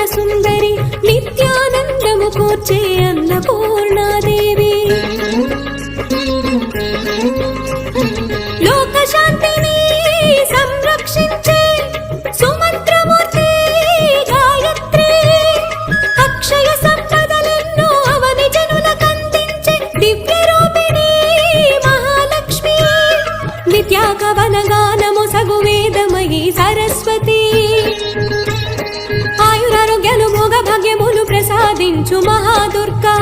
సుందరి నిత్యానందము కూర్చే అన్నపూర్ణాదేవి లోకశాంతిని సంరక్షించే సుమంత్రమూర్తి గాయత్రి అక్షయ సంపదలెన్నో అవని జనులకందించే దివ్య రూపిణి మహాలక్ష్మి విద్యాకవనగానము సగు వేదమయీ సరస్వతి ఆయురారోగ్యాలు భోగ భాగ్యములు ప్రసాదించు మహాదుర్గా